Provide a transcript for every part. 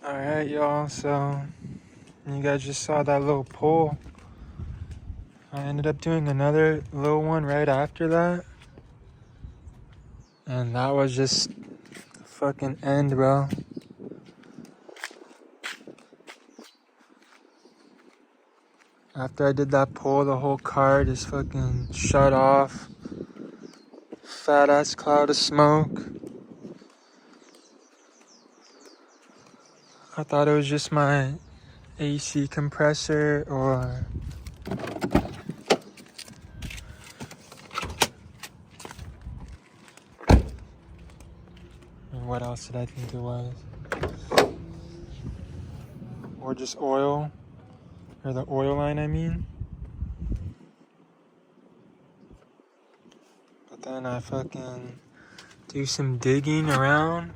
Alright, y'all, so you guys just saw that little pull. I ended up doing another little one right after that. And that was just the fucking end, bro. After I did that pull, the whole car just fucking shut off. Fat ass cloud of smoke. I thought it was just my AC compressor or what else did I think it was? Or just oil. Or the oil line, I mean. But then I fucking do some digging around.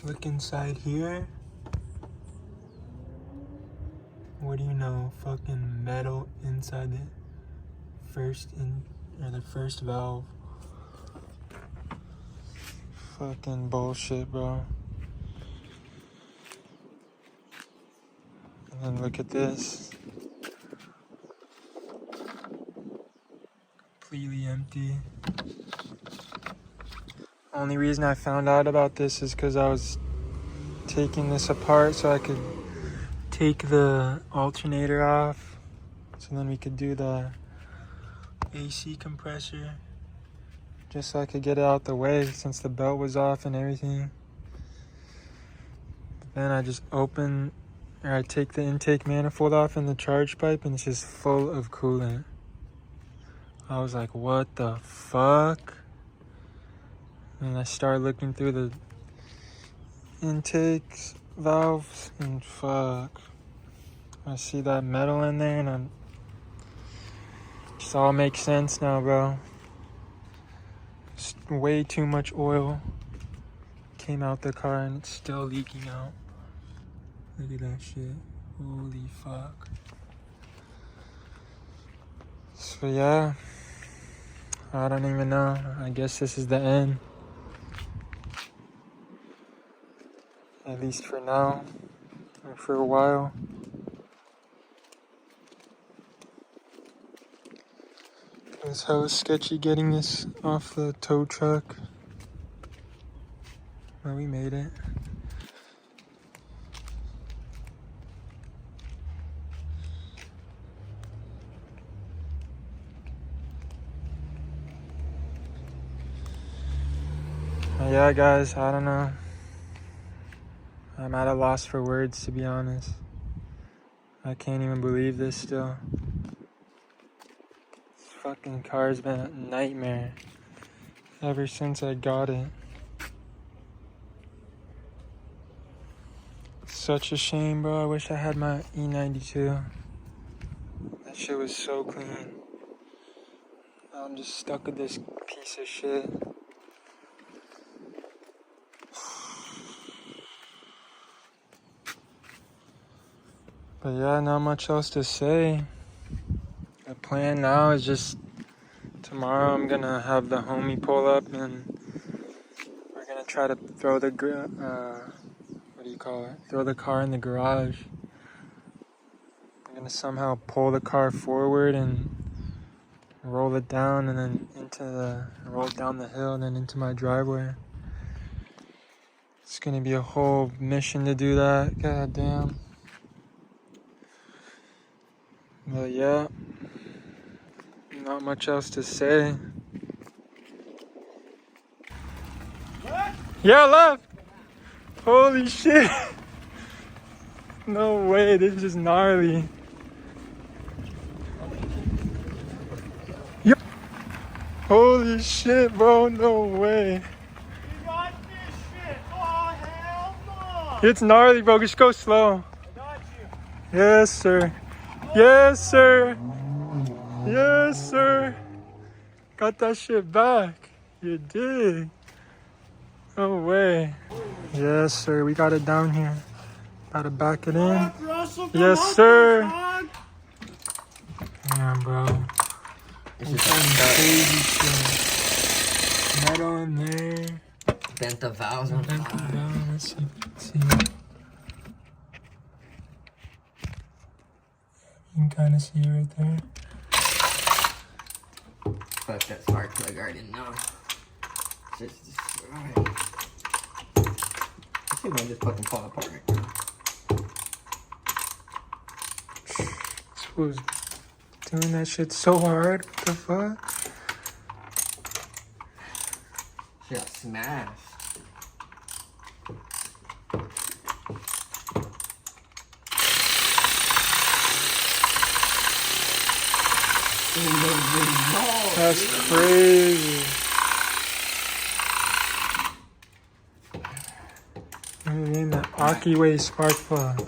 Look inside here. What do you know? Fucking metal inside the first valve. Fucking bullshit, bro. And then look at this. Completely empty. Only reason I found out about this is because I was taking this apart so I could take the alternator off. So then we could do the AC compressor. Just so I could get it out the way since the belt was off and everything. But then I take the intake manifold off and the charge pipe and it's just full of coolant. I was like, what the fuck? And I started looking through the intake valves and fuck. I see that metal in there and just all makes sense now, bro. It's way too much oil came out the car and it's still leaking out. Look at that shit. Holy fuck. So yeah, I don't even know. I guess this is the end. At least for now, or for a while. It was hella sketchy getting this off the tow truck. But we made it. Yeah, guys, I don't know. I'm at a loss for words, to be honest. I can't even believe this still. This fucking car's been a nightmare ever since I got it. Such a shame, bro. I wish I had my E92. That shit was so clean. Now I'm just stuck with this piece of shit. But yeah, not much else to say. The plan now is just tomorrow I'm gonna have the homie pull up and we're gonna try to throw the throw the car in the garage. I'm gonna somehow pull the car forward and roll it down and then roll it down the hill and then into my driveway. It's gonna be a whole mission to do that. God damn. But yeah, not much else to say. What? Yeah, left. Holy shit. No way, this is gnarly. Yep. Holy shit, bro, no way. You got this shit. Oh, hell no. It's gnarly, bro, just go slow. I got you. Yes, sir. Yes, sir. Yes, sir. Got that shit back. You did. No way. Yes, sir. We got it down here. Gotta back it in. Yes, sir. Yeah, bro. This is crazy shit. Metal in there. Bent the valves on fire. Let's see. kind of see right there. Fuck that spark plug, I already know. Shit's destroyed. This shit might just fucking fall apart right now. This was doing that shit so hard. What the fuck? Shit got smashed. That's crazy. I mean, the Akiway spark plug.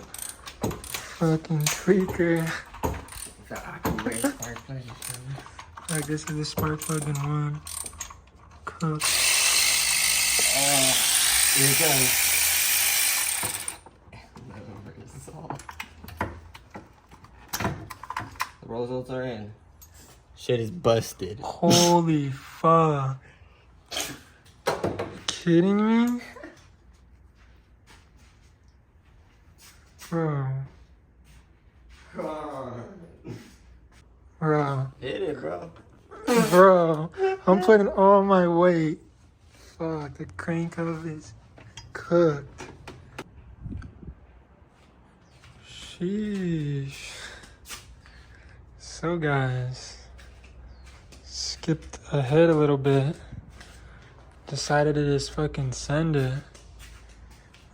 Fucking tweaker. The Akiway spark plug. Like, this is the spark plug in one. Cook. Here it goes. The results are in. Shit is busted. Holy fuck. Kidding me? Bro. Bro. Hit it, bro. Bro. I'm putting all my weight. Fuck, the crank of is cooked. Sheesh. So guys, skipped ahead a little bit. Decided to just fucking send it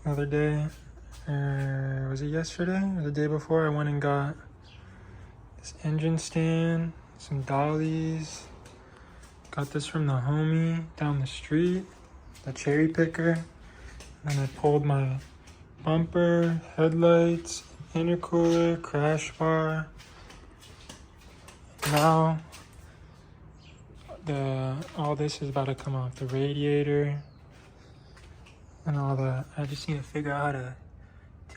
the other day. Was it yesterday or the day before? I went and got this engine stand, some dollies. Got this from the homie down the street, the cherry picker. And I pulled my bumper, headlights, intercooler, crash bar. Now, all this is about to come off, the radiator and all that. I just need to figure out how to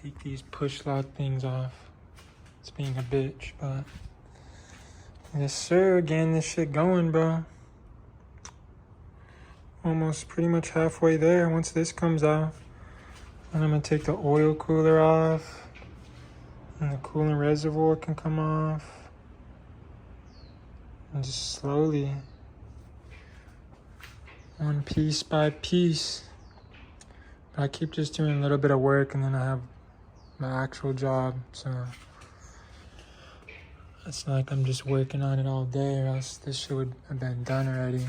take these push lock things off. It's being a bitch, but yes sir, getting this shit going, bro. Almost pretty much halfway there. Once this comes off, and I'm gonna take the oil cooler off, and the coolant reservoir can come off. And just slowly, one piece by piece. But I keep just doing a little bit of work and then I have my actual job. So it's not like I'm just working on it all day or else this shit would have been done already.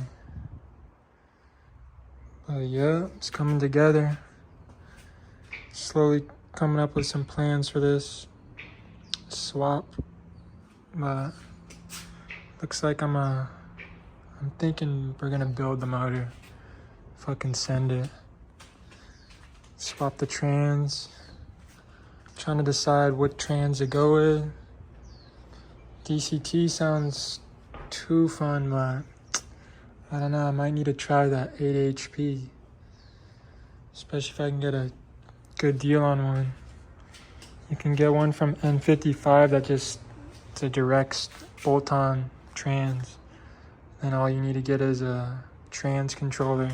But yeah, it's coming together. Slowly coming up with some plans for this swap. But looks like I'm thinking we're gonna build the motor. Fucking send it. Swap the trans. Trying to decide what trans to go with. DCT sounds too fun, but I don't know, I might need to try that 8 HP. Especially if I can get a good deal on one. You can get one from N55 that just, it's a direct bolt-on trans. And all you need to get is a trans controller.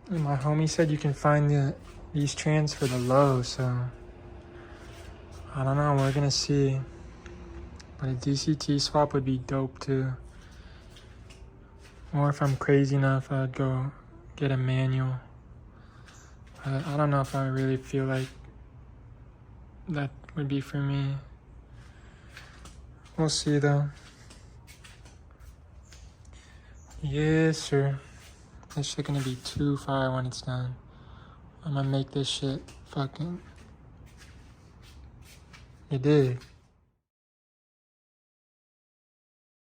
And my homie said you can find these trans for the low, so I don't know, we're gonna see. But a DCT swap would be dope too. Or if I'm crazy enough, I'd go get a manual. I don't know if I really feel like that would be for me. We'll see though. Yes, sir. This shit gonna be too fire when it's done. I'm gonna make this shit fucking... You dig?